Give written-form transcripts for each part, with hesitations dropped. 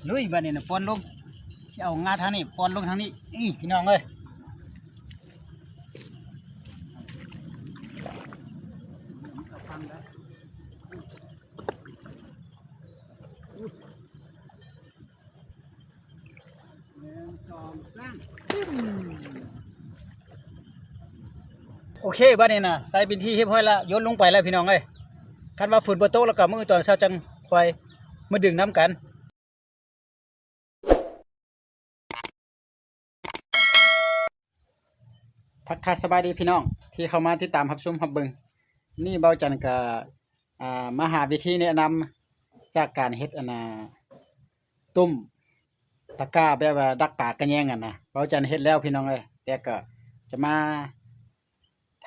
ลุยบ้านนี้นะปอนลงสิเอางาทางนี้ปอนลงทางนี้นี่พี่น้องเอ้ยโอเคบ้านนี้นะใส่บินที่เรียบร้อยแล้วโยนลงไปแล้วพี่น้องเอ้ยคันว่าฝุ่นบ่ตกแล้วก็มื้อตอนเช้าจังค่อยมาดึงน้ำกันทักทายสบายดีพี่น้องที่เข้ามาติดตามรับชมรับเบิ่งนี่เบาจันก็มาหาวิธีแนะนำจากการเฮ็ดตุ้มตะกร้าแบบว่าดักปลากระแยงนะเบาจันเฮ็ดแล้วพี่น้องเอ้ยแต่ก็จะมา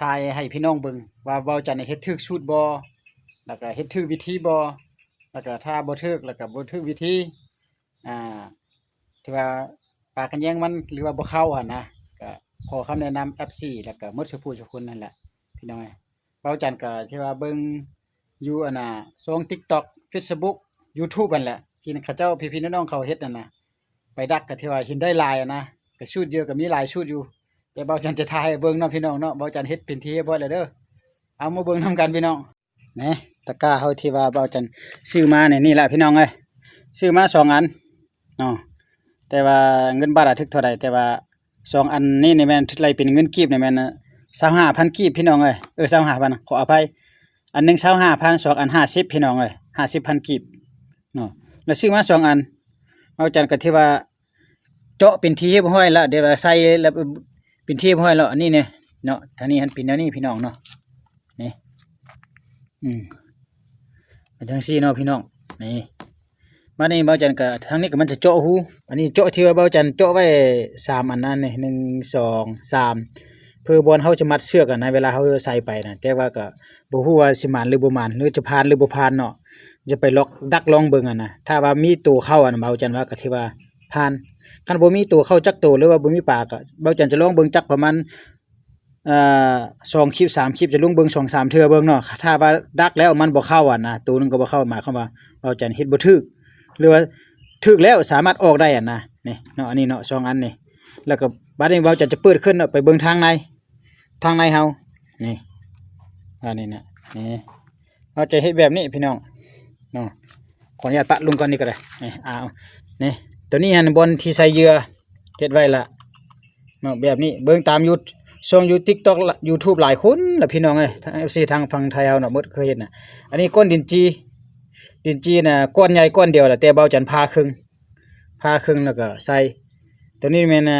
ถ่ายให้พี่น้องเบิ่งว่าเบาจันเฮ็ดถูกสูตรบ่แล้วก็เฮ็ดถูกวิธีบ่แล้วก็ถ้าบ่ถูกแล้วก็บ่ถูกวิธีอ่าที่ว่าปลากระแยงมันหรือว่าบ่เข้านะก็ขอคำแนะนำ FC แล้วก็หมดทุกผู้ทุกคนนั่นแหละพี่น้องเบาจันก็ที่ว่าเบิ่งอยู่ช่อง TikTok Facebook YouTube นั่นแหละที่เขาเจ้าพี่ๆน้องๆเขาเฮ็ดนั่นน่ะไปดักก็ที่ว่าเห็นได้หลายนะก็ชุดเยอะก็มีหลายชุดอยู่แต่เบาจันจะถ่ายให้เบิ่งเนาะพี่น้องเนาะเบาจันเฮ็ดเป็นที่เรียบร้อยแล้วเด้อเอามาเบิ่งนํกันพี่น้องนี่ตะกร้าเฮาที่ว่าเบาจันซื้อมานี่แหละพี่น้องเอ้ยซื้อมา2อันเนาะแต่ว่าเงินบาทถึกเท่าใดแต่ว่า2อันนี้นี่แม่นไล่เป็นเงินกีบนี่แม่น25,000กีบพี่น้องเอ้ย25,000ขออภัยอันนึง25,000 2อัน50พี่น้องเอ้ย50,000กีบเนาะแล้วซื้อมา2อันเบาจันก็ที่ว่าเจาะเป็นที่เรียบร้อยแล้วเดี๋ยวใส่แล้วเป็นที่เรียบร้อยแล้วอันนี้เนี่ยเนาะทางนี้หันเป็นแนวนี้พี่น้องเนาะนี่เป็นจังซี่เนาะพี่น้องนี่มานี่เบาจันก็ทางนี้ก็มันจะเจาะหูอันนี้เจาะที่ว่าเบาจันเจาะไว้3อันนั้นนี่1 2 3เพื่อบอลเฮาจะมัดเชือกนะเวลาเฮาใส่ไปนะแต่ว่าก็บ่ฮู้ว่าสิหมานหรือบ่หมานหรือจะผ่านหรือบ่ผ่านเนาะจะไปล็อกดักลองเบิ่งนะถ้าว่ามีตัวเข้าเบาจันว่าก็ถือว่าผ่านคันบ่มีตัวเข้าจักตัวหรือว่าบ่มีปลาก็เบาจันจะลองเบิ่งจักประมาณ2คลิป3คลิปจะลงเบิ่ง2 3เทื่อเบิ่งเนาะถ้าว่าดักแล้วมันบ่เข้านะตัวนึงก็บ่เข้าหมายความว่าเบาจันเฮ็ดบ่ถูกหรือว่าถูกแล้วสามารถออกได้นะนี่เนาะอันนี้เนาะ2อันนี่แล้วก็บัดนี้เบาจันจะเปิดขึ้นเนาะไปเบิ่งทางในเฮานี่อันนี้นะนี่เราจะเฮ็ดแบบนี้พี่น้องเนาะขออนุญาตปะลงก่อนนี่ก็ได้นี่นี่ตัวนี้บนที่ใส่เหยื่อเฮ็ดไว้ละเนาะแบบนี้เบิ่งตามช่องTikTok YouTube หลายคนล่ะพี่น้องเอ้ยทาง FC ทางฝั่งไทยเฮาเนาะหมดเคยเฮ็ดน่ะอันนี้ก้อนดินจีน่ะก้อนใหญ่ก้อนเดียวแหละแต่เบาจันพาครึ่งแล้วก็ใส่ตัวนี้แม่น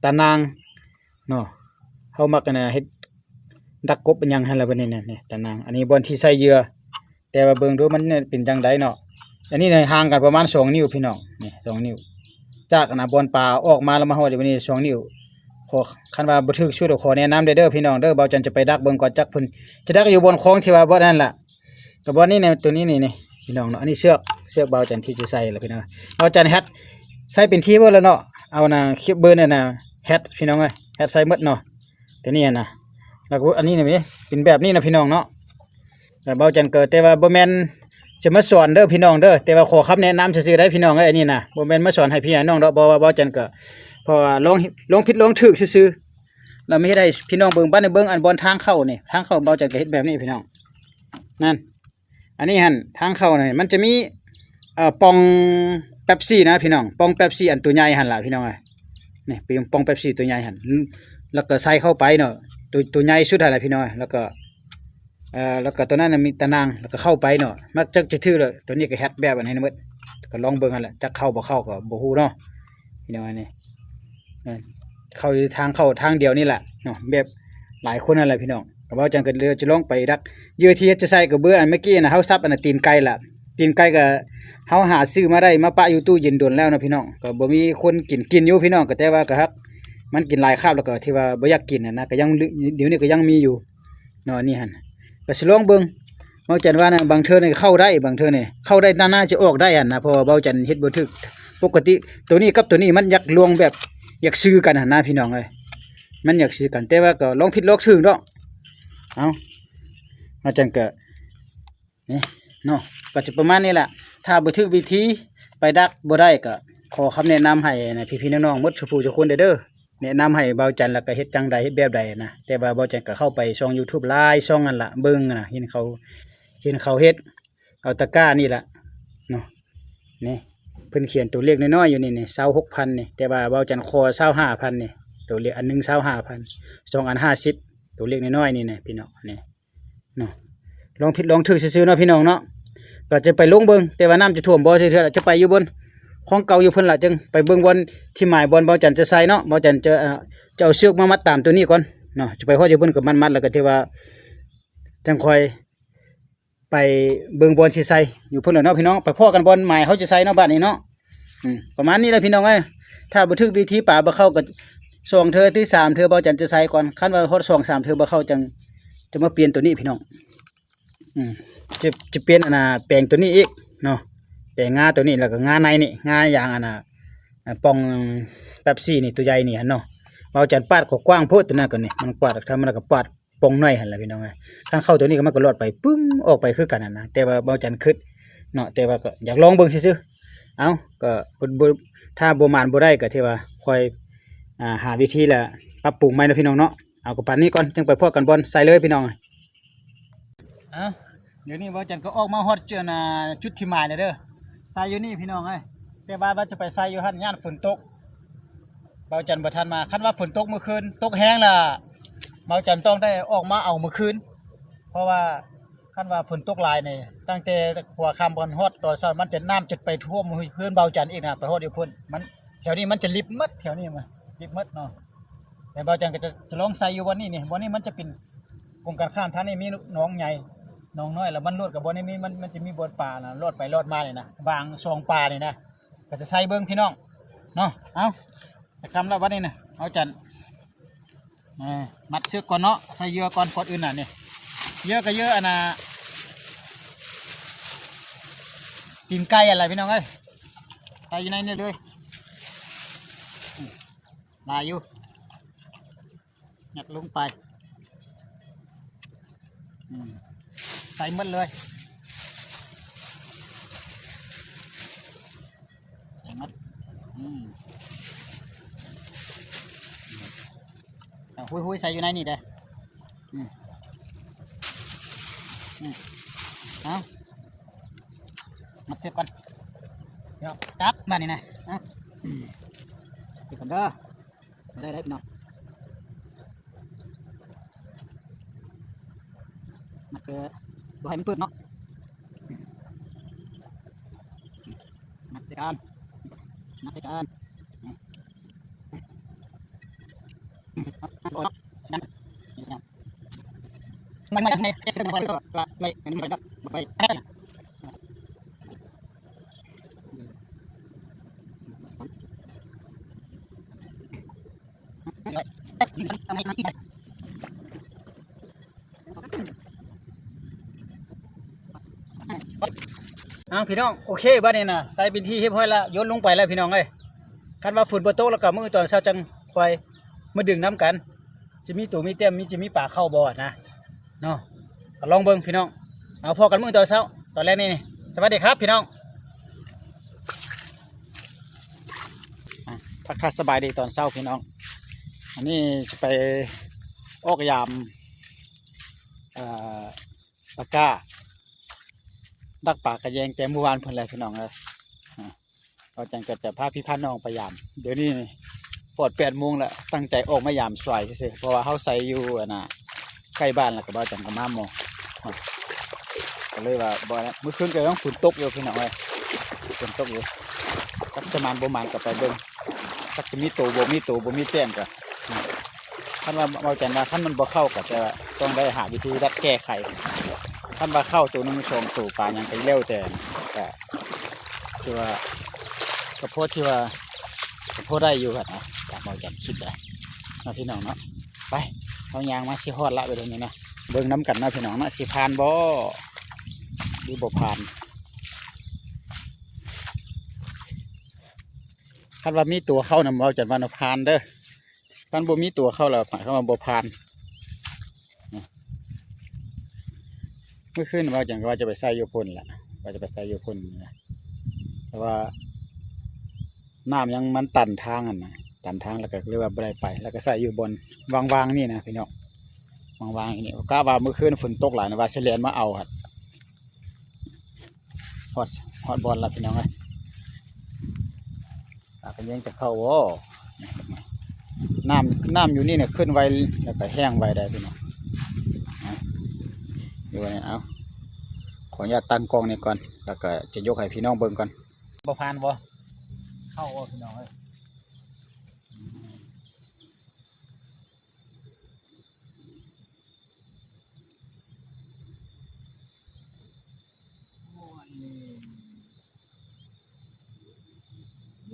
ตานางเนาะเฮามักเฮ็ดดักกบเป็นหยังหั่นล่ะบัดนี้นี่ตานางอันนี้บนที่ใส่เหยื่อแต่ว่าเบิ่งดูมันเป็นจังไดเนาะอันนี้ห่างกันประมาณ2นิ้วพี่น้องนี่2นิ้วจากบอนปลาออกมาแล้วมาฮอดอยู่นี่2นิ้วขอคันว่าบ่ถึกช่วยขอแนะนำเด้อพี่น้องเด้อเบาจันจะไปดักเบิ่งก่อนจักเพิ่นจะดักอยู่บนคลองที่ว่าบ่นั่นล่ะก็บ่นี่ตัวนี้นี่พี่น้องเนาะอันนี้เชือกเบาจันที่จะใส่ล่ะพี่น้องเบาจันแฮดใส่เป็นที่เบิดแล้วเนาะเอาคลิปเบอร์นั่นแฮดพี่น้องเอ้ยแฮดใส่หมดเนาะตัวนี้นะแล้วก็อันนี้นี่เป็นแบบนี้นะพี่น้องเนาะแต่เบาจันเกิดแต่ว่าบ่แม่นจะมาสอนเด้อพี่น้องเด้อแต่ว่าขอคำแนะนำซื่อๆได้พี่น้องเอ้ยอันนี้นะบ่แม่นมาสอนให้พี่น้องดอกบ่ว่าเบาจันก็เพราะว่าลองผิดลองถูกซื่อๆเราไม่ได้พี่น้องเบิ่งบ้านในเบิ่งอันบนทางเข้านี่ทางเข้าเบาจันก็เฮ็ดแบบนี้พี่น้องนั่นอันนี้หั่นทางเข้านี่มันจะมีปองเป๊ปซี่นะพี่น้องปองเป๊ปซี่อันตัวใหญ่หั่นล่ะพี่น้องเอ้ยนี่เป็นปองเป๊ปซี่ตัวใหญ่หั่นแล้วก็ใส่เข้าไปเนาะตัวใหญ่สุดอะไรพี่น้อยแล้วก็ตัวนั้นมีตะนางแล้วก็เข้าไปเนาะมักจะถือเลยตัวนี้ก็แฮดแบบอันนี้นะมึดก็ลองเบิ่งกันแหละจะเข้าบ่เข้าก็บ่ฮู้เนาะพี่น้อยนี่เข้าทางเดียวนี่แหละเนาะแบบหลายคนนั่นแหละพี่น้องก็บ่จังก็เลยจะลองไปดักเหยื่อที่จะใส่ก็เบื่ออันเมื่อกี้น่ะเฮาซับตีนไก่ล่ะตีนไก่ก็เฮาหาซื้อมาได้มาปะอยู่ตู้เย็นโดนแล้วนะพี่น้องก็บ่มีคนกินอยู่พี่น้องก็แต่ว่าก็ฮักมันกินหลายคาบแล้วก็ที่ว่าบ่อยากกินนะก็ยังเดี๋ยวนี้ก็ยังมีอยู่เนาะนี่หั่นก็สิลองเบิ่งเบาจันว่านะบางเทื่อนี่เข้าได้บางเทื่อนี่เข้าได้น่าจะออกได้นะเพราะว่าเบาจันเฮ็ดบ่ถึกปกติตัวนี้กับตัวนี้มันอยากลวงแบบอยากซื้อกันนะพี่น้องเอ้ยมันอยากซื้อกันแต่ว่าก็ลองผิดลองถูกเนาะเอาเบาจันก็นี่เนาะก็จะประมาณนี้แหละถ้าบ่ถึกวิธี ไปดักบ่ได้ก็ขอคำแนะนำให้นะพี่ๆน้องๆหมดทุกผู้ทุกคนเด้อแนะนำให้เบาจันแล้วก็เฮ็ดจังใดเฮ็ดแบบใดนะแต่ว่าเบาจันก็เข้าไปช่อง YouTube หลายช่องนั่นล่ะเบิ่งน่ะเห็นเขาเฮ็ดเอาตะกร้านี่ล่ะเนาะนี่เพิ่นเขียนตัวเลขน้อยๆอยู่นี่26,000นี่แต่ว่าเบาจันขอ25,000นี่ตัวเลขอันนึง25,000 2อัน50ตัวเลขน้อยๆนี่นะพี่น้องนี่เนาะลองผิดลองถูกซื่อๆเนาะพี่น้องเนาะก็จะไปลงเบิ่งแต่ว่าน้ำจะท่วมบ่เทื่อๆจะไปอยู่บนของเก่าอยู่เพิ่นล่ะจึงไปเบิ่งบนที่หมายบนเบาจันจะใส่เนาะเบาจันจะเอาเชือกมามัดตามตัวนี้ก่อนเนาะจะไปฮอดอยู่เพิ่นก็มัดแล้วก็ที่ว่าจังค่อยไปเบิ่งบอลสิใส่อยู่เพิ่นเนาะพี่น้องไปพ้อกันบอลหมายเขาจะใส่เนาะบ้านนี้เนาะประมาณนี้แหละพี่น้องเอ้ยถ้าบ่ถึกวิธีป่าบ่เข้าก็2เทื่อที่3เทื่อเบาจันจะใส่ก่อนคันว่าฮอด2 3เทื่อบ่เข้าจังจะมาเปลี่ยนตัวนี้พี่น้องจะเปลี่ยนแปลงตัวนี้อีกเนาะแปลงงาตัวนี้แล้วก็งาในนี่งาอย่างปองแป๊บซี่นี่ตัวใหญ่นี่หั่นเนาะเบาจันปาดกว้างโพดตัวนั้นก็นี่มันกวาดทำมันก็ปาดปองน้อยหั่นล่ะพี่น้องเอ้ยคันเข้าตัวนี้ก็มันก็รอดไปปึ้มออกไปคือกันนะแต่ว่าเบาจันคิดเนาะแต่ว่าก็อยากลองเบิ่งซื่อๆเอ้าก็บ่ถ้าบ่มานบ่ได้ก็ที่ว่าค่อยหาวิธีละปรับปรุงใหม่เนาะพี่น้องเนาะเอากับปานนี้ก่อนจึงไปพอกันบอลใส่เลยพี่น้องเอ้าเดี๋ยวนี้เบาจันก็ออกมาฮอดจุดที่หมายแล้วเด้อใส่อยู่นี่พี่น้องเอ้ยแต่ว่าจะไปใส่อยู่หั่นย่านฝนตกเบาจันบ่ทันมาคันว่าฝนตกเมื่อคืนตกแห้งล่ะเบาจันต้องได้ออกมาเอาเมื่อคืนเพราะว่าคันว่าฝนตกหลายนี่ตั้งแต่หัวค่ำบนฮอดตอนเช้ามันจะน้ำจะไปท่วมพื้นเบาจันอีกนะไปฮอดอยู่พุ่นมันแถวนี้มันจะลิบหมดแถวนี้มันลิบหมดเนาะแต่เบาจันก็จะลองใส่อยู่วันนี้นี่วันนี้มันจะเป็นวงการข้ามทางนี้มีหนองใหญ่หนองน้อยแล้วมันลดกับบ่นี้มันจะมีบนป่านะลอดไปลอดมานี่นะบางซองป่านี่นะก็จะใส่เบิ่งพี่น้องเนาะเอาคำแล้ววันนี้นะเอาจันมัดเชือกก่อนเนาะใส่เยื่อก่อนก่อนอื่นน่ะนี่เยอะก็เยอะตีนไก่อะไรพี่น้องเอ้ยใส่อยู่ในนี่เลยลายอยู่ยัดลงไปใส่หมดเลยใส่หมดหุยใส่อยู่ในนี่เด้เอามัดเสียบก่อนเดี๋ยวจับมานี่นะเสียบก่อนเด้อได้พี่น้องมัดบ่ให้มันเปื้อนเนาะมัดเสียกันมันในเส้นมันก็ไม่ดับไปพี่น้องโอเคบ้านนี้นะใส่เป็นที่เรียบร้อยแล้วโยนลงไปแล้วพี่น้องเอ้ยคันว่าฝุ่นบนโต๊ะแล้วก็มือตอนเช้าจังไฟมาดึงน้ำกันจะมีตัวมีเต็มจะมีป่าเข้าบ่อนะเนาะลองเบิ้งพี่น้องเอาพอกันมือตอนเช้าตอนแรกนี่สวัสดีครับพี่น้องทักทายสบายดีตอนเช้าพี่น้องอันนี้จะไปออกยามปากกาดักปากกระแยงแต่เมื่อวานเพิ่นแล้วพี่น้องเลยเราจังก็จะพาพี่พันน้องไปยามเดี๋ยวนี้ปอด8 โมงแล้วตั้งใจออกมายามสวยซื่อเพราะว่าเขาใส่อยู่ใกล้บ้านแล้วก็บ่จังก็มาโมก็เลยว่าบ่แล้วเมื่อคืนก็ต้องฝนตกอยู่พี่น้องเลยฝนตกอยู่สักประมาณกับไปเบิ่งสักจะมีตัวบ่มีแต้มก็ท่านว่าเอาใจมาท่านมันบ่เข้าก็จะต้องได้หาวิธีรัดแก้ไขท่านว่าเข้าตัวนึง2 ตัวปลายังไปเร็วแต่ที่ว่ากระโพดที่ว่ากระโพดได้อยู่ครับนะจากเอาใจคิดได้นะพี่น้องเนาะไปเอายางมาสิฮอดละไปตรงนี้นะเบิ่งน้ำกันนะพี่น้องนะสิพานบ่ดูบ่พานคันว่ามีตัวเข้านำเอาจัดวันพานเด้อคันบ่มีตัวเข้าแล้วหมายความว่าบ่พานเมื่อคืนว่าจังว่าจะไปใส่โยพนแหละว่าจะไปใส่โยพนนะแต่ว่า น้ำยังมันตันทางนะตันทางแล้วก็เรียกว่าบ่ได้ไปแล้วก็ใส่อยู่บนวางๆนี่นะพี่น้องวางๆอย่างนี้กะว่าเมื่อคืนฝนตกหลายนะว่าสิแล่นมาเอาครับฮอดฮอดบอลแล้วพี่น้องเอ้ยก็ยังจะเข้าบ่น้ำอยู่นี่เนี่ยขึ้นไวแล้วก็แห้งไวได้พี่น้องอยู่นี่เอาขออนุญาตตั้งกล้องนี่ก่อนแล้วก็จะยกให้พี่น้องเบิ่งก่อนบ่ผ่านบ่เข้าบ่พี่น้องเอ้ย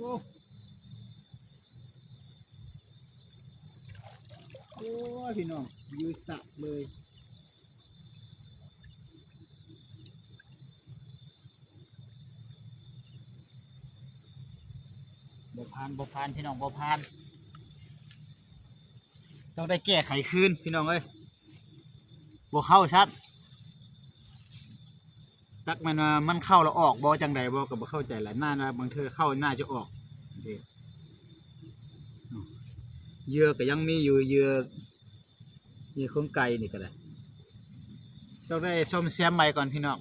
โอ้โอ้พี่น้องอยู่สะเลยบ่ผ่านพี่น้องบ่ผ่านต้องได้แก้ไขคืนพี่น้องเอ้ยบ่เข้าชัดตักมันว่ามันเข้าแล้วออกบ่จังใดบ่ก็บ่เข้าใจแหละน่าบางเทื่อเข้าน่าจะออกเหยื่อก็ยังมีอยู่เหยื่อของไก่นี่ก็ได้ต้องได้ซ่อมแซมใหม่ก่อนพี่น้อง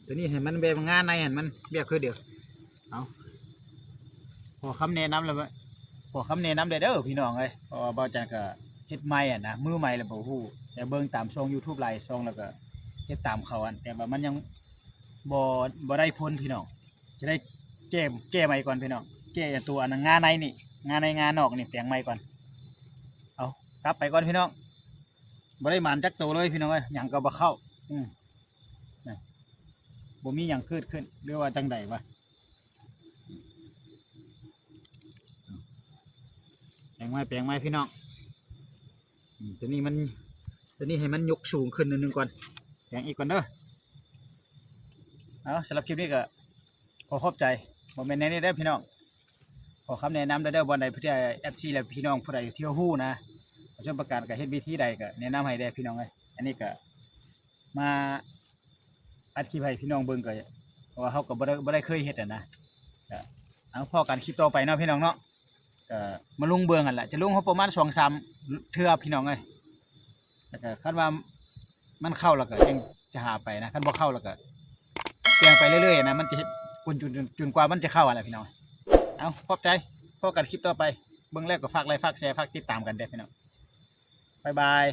ตัวนี้ให้มันแบบงานในเห็นมันแบบคือเดียวเอาพอคำแนะนำแล้วพอคำแนะนำเด้อพี่น้องเลยเพราะว่าบ่าวจันก็เฮ็ดใหม่อ่ะนะมือใหม่แล้วบ่ฮู้แต่เบิ่งตามช่อง YouTube หลายช่องแล้วก็เฮ็ดตามเขาอันแต่ว่ามันยังบ่บ่ได้ผลพี่น้องจะได้แก้ใหม่ก่อนพี่น้องแก้ตัวอันงานในนี่งานในงานนอกนี่แปลงใหม่ก่อนเอากลับไปก่อนพี่น้องบ่ได้หมานจักโตเลยพี่น้องเอ้ยหยังก็บ่เข้านะบ่มีหยังเกิดขึ้นหรือว่าจังใดวะแปลงไม้พี่น้องตัวนี้ให้มันยกสูงขึ้นนิดนึงก่อนแปลงอีกก่อนเด้อเอาสำหรับคลิปนี้ก็ขอขอบใจบ่แม่นแน่นี่เด้อพี่น้องขอคำแนะนำเด้อบ่ใดเพื่อFC และพี่น้องผู้ใดที่ฮู้นะชมประกาศกับเฮ็ดวิธีใดก็แนะนำให้ได้พี่น้องเลยอันนี้ก็มาอัดคลิปให้พี่น้องเบิ่งก็เพราะว่าเขาก็บ่ได้เคยเฮ็ดนะก็เอาพอกันคลิปต่อไปเนาะพี่น้องเนาะก็มาลุงเบิ่งกันแหละจะลุงเขาประมาณ2-3เทื่อพี่น้องเลยแล้วก็คาดว่ามันเข้าแล้วก็ยังจะหาไปนะคันบ่เข้าแล้วก็เปลี่ยนไปเรื่อยๆนะมันจะเฮ็ดจนกว่ามันจะเข้าอะไรพี่น้องเอาขอบใจพอกันคลิปต่อไปเบิ่งแล้วก็ฝากไลค์ฝากแชร์ฝากติดตามกันเด้อพี่น้องบ๊ายบาย